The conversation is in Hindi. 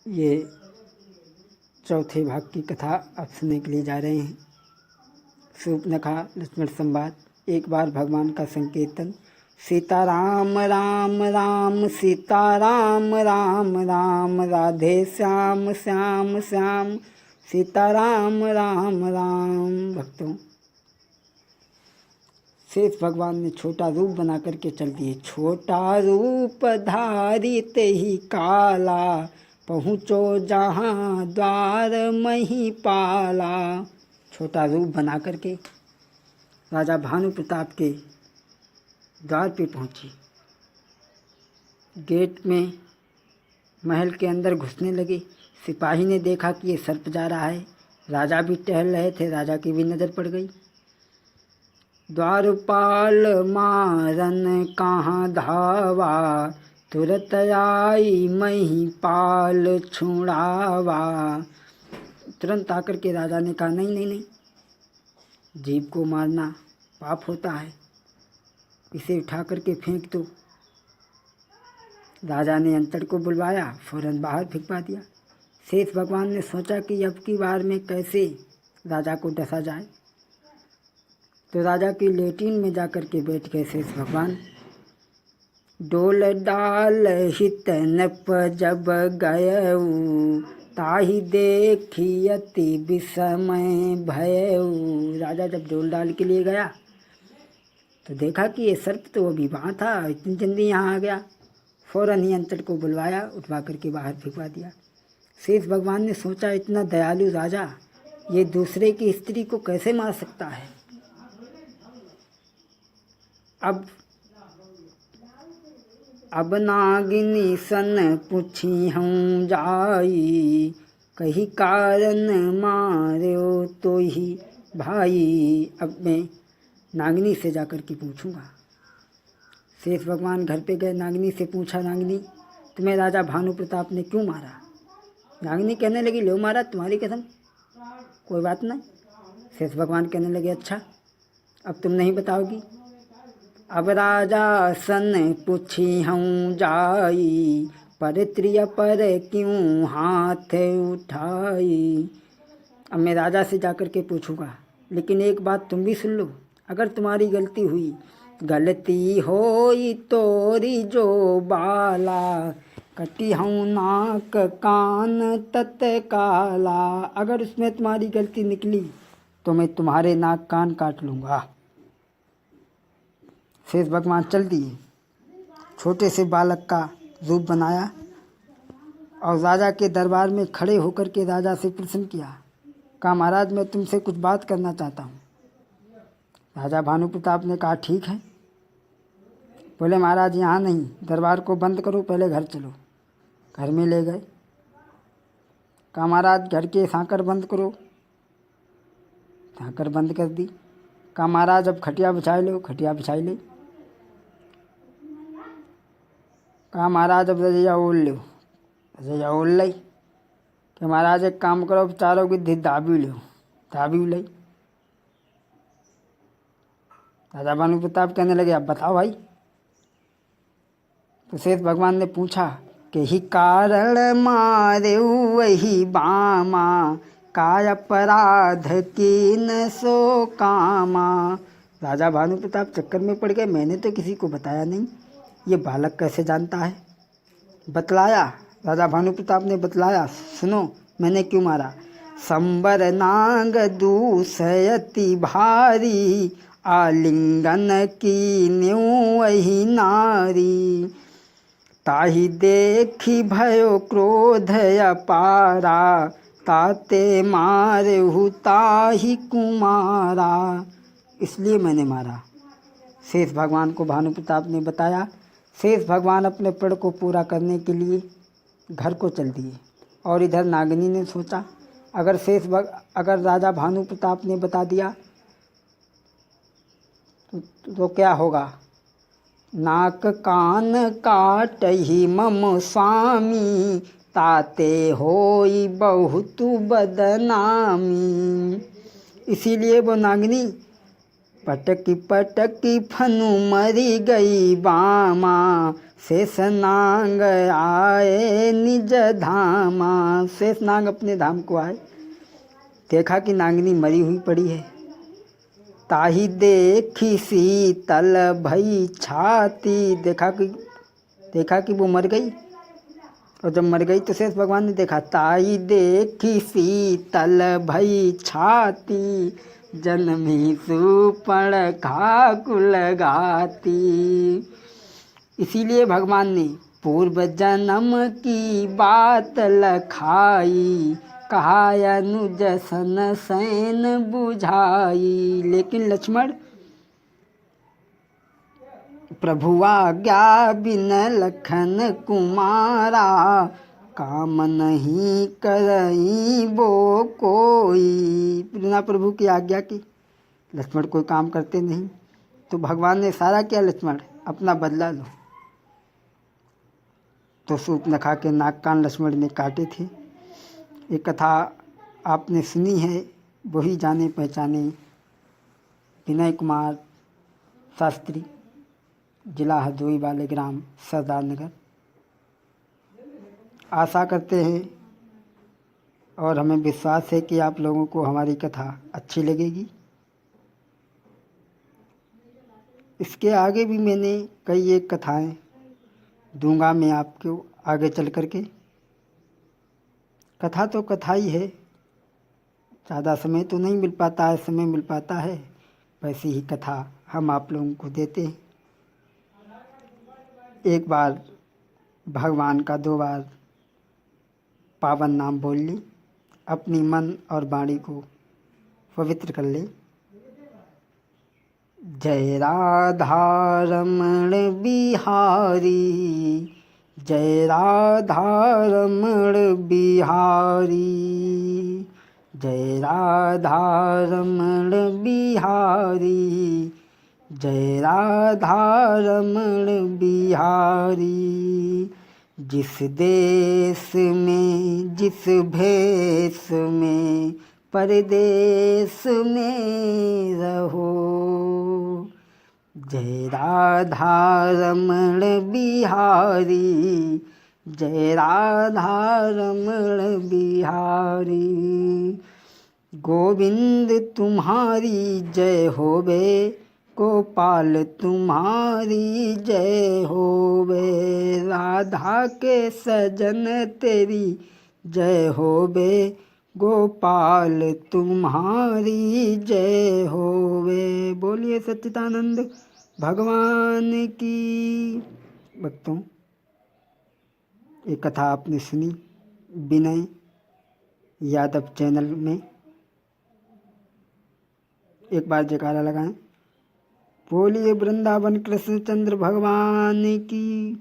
ये चौथे भाग की कथा आप सुनने के लिए जा रहे हैं। शूर्पणखा लक्ष्मण संवाद। एक बार भगवान का संकीर्तन। सीता राम राम राम सीता राम राम राम राधे श्याम श्याम श्याम सीता राम राम राम। भक्तों, शेष भगवान ने छोटा रूप बना करके चल दिए। छोटा रूप धारी ते ही काला, पहुँचो जहाँ द्वार मही पाला। छोटा रूप बना करके राजा भानु प्रताप के द्वार पे पहुँची। गेट में महल के अंदर घुसने लगे। सिपाही ने देखा कि ये सर्प जा रहा है। राजा भी टहल रहे थे, राजा की भी नज़र पड़ गई। द्वारपाल मारन कहाँ धावा, तुरत आई मही पाल छुड़ावा। तुरंत आकर के राजा ने कहा, नहीं नहीं नहीं, जीव को मारना पाप होता है, इसे उठा करके फेंक दो। राजा ने अंतर को बुलवाया, फौरन बाहर फेंकवा दिया। शेष भगवान ने सोचा कि अब की बार में कैसे राजा को डसा जाए, तो राजा की लेटिन में जाकर के बैठ गए शेष भगवान। डोल डाल हित नप जब गयऊ, ताही देखी अति विस्मय भयऊ। राजा जब डोल डाल के लिए गया तो देखा कि ये सर्प तो अभी वहाँ था, इतनी जल्दी यहाँ आ गया। फौरन ही अंतर को बुलवाया, उठवा करके बाहर फेंकवा दिया। शेष भगवान ने सोचा, इतना दयालु राजा ये दूसरे की स्त्री को कैसे मार सकता है। अब नागिनी सन पूछी हूँ जाई, कही कारण मार्यो तो ही भाई। अब मैं नागिनी से जाकर के पूछूंगा। शेष भगवान घर पे गए, नागिनी से पूछा, नागिनी तुम्हें राजा भानु प्रताप ने क्यों मारा। नागिनी कहने लगी, लो मारा तुम्हारी कसम, कोई बात नहीं। शेष भगवान कहने लगे, अच्छा अब तुम नहीं बताओगी। अब राजा सन पूछी हूँ जाई, पर त्रिय पर क्यों हाथ उठाई। अब मैं राजा से जाकर के पूछूंगा, लेकिन एक बात तुम भी सुन लो। अगर तुम्हारी गलती हुई, गलती होई तोरी जो बाला, कटी हूँ नाक कान तत्काला। अगर उसमें तुम्हारी गलती निकली तो मैं तुम्हारे नाक कान काट लूँगा। शेष भगवान चल दिए। छोटे से बालक का रूप बनाया और राजा के दरबार में खड़े होकर के राजा से प्रश्न किया, कहा महाराज मैं तुमसे कुछ बात करना चाहता हूँ। राजा भानु प्रताप ने कहा ठीक है। बोले महाराज यहाँ नहीं, दरबार को बंद करो, पहले घर चलो। घर में ले गए। कहा महाराज घर के सांकर बंद करो। सांकर बंद कर दी। कहा महाराज अब खटिया बिछाई लो। खटिया बिछाई ले। कहा महाराज अब रजैया ओढ़ लो। रजैया ओढ़ ली। कि महाराज एक काम करो, अब चारों गिद्धी दाबी लो। दाबी ली। राजा भानु प्रताप कहने लगे, अब बताओ भाई। तो शेष भगवान ने पूछा कि ही कारण मारे वही बामा, काय अपराध की न सो कामा। राजा भानु प्रताप चक्कर में पड़ गए, मैंने तो किसी को बताया नहीं, ये बालक कैसे जानता है। बतलाया, राजा भानु प्रताप ने बतलाया, सुनो मैंने क्यों मारा। संबर नाग दूसयति भारी, आलिंगन की न्यू वही नारी। ताही देखी भयो क्रोध अपारा, ताते मारे ताही कुमारा। इसलिए मैंने मारा। शेष भगवान को भानु प्रताप ने बताया। शेष भगवान अपने प्रण को पूरा करने के लिए घर को चल दिए। और इधर नागिनी ने सोचा, अगर राजा भानु प्रताप ने बता दिया तो क्या होगा। नाक कान काट ही मम स्वामी, ताते होई बहुत बदनामी। इसीलिए वो नागिनी पटकी पटकी फनु मरी गई बामा, शेषनाग आए निज धामा। शेषनाग अपने धाम को आए, देखा कि नागिनी मरी हुई पड़ी है। ताही देखी शीतल भई छाती, देखा कि वो मर गई। और जब मर गई तो शेष भगवान ने देखा, ताई देखी शीतल भई छाती, जन्मी सूर्पणखा कुल गाती। इसीलिए भगवान ने पूर्व जन्म की बात लखाई, कहा अनुज सन सैन बुझाई। लेकिन लक्ष्मण प्रभु आज्ञा बिन लखन कुमारा, काम नहीं करई वो कोई। बिना प्रभु की आज्ञा की लक्ष्मण कोई काम करते नहीं। तो भगवान ने सारा किया, लक्ष्मण अपना बदला लो। तो शूर्पणखा के नाक कान लक्ष्मण ने काटे थे। ये कथा आपने सुनी है, वही जाने पहचाने विनय कुमार शास्त्री, जिला हरदोई वाले ग्राम सरदार नगर। आशा करते हैं और हमें विश्वास है कि आप लोगों को हमारी कथा अच्छी लगेगी। इसके आगे भी मैंने कई एक कथाएं दूंगा मैं आपको आगे चल कर के। कथा तो कथा ही है, ज़्यादा समय तो नहीं मिल पाता है, समय मिल पाता है वैसी ही कथा हम आप लोगों को देते हैं। एक बार भगवान का 2 बार पावन नाम बोल ली, अपनी मन और वाणी को पवित्र कर ले। जय राधा रमण बिहारी, जय राधा रमण बिहारी, जय राधा रमण बिहारी, जय राधा रमण बिहारी। जिस देश में जिस भेष में परदेश में रहो, जय राधा रमण बिहारी, जय राधा रमण बिहारी। गोविंद तुम्हारी जय होवे, गोपाल तुम्हारी जय होवे। राधा के सजन तेरी जय होवे, गोपाल तुम्हारी जय होवे। बोलिए सच्चिदानंद भगवान की। भक्तों, ये कथा आपने सुनी विनय यादव चैनल में। एक बार जयकारा लगाएं। बोलिए वृंदावन कृष्णचंद्र भगवान की।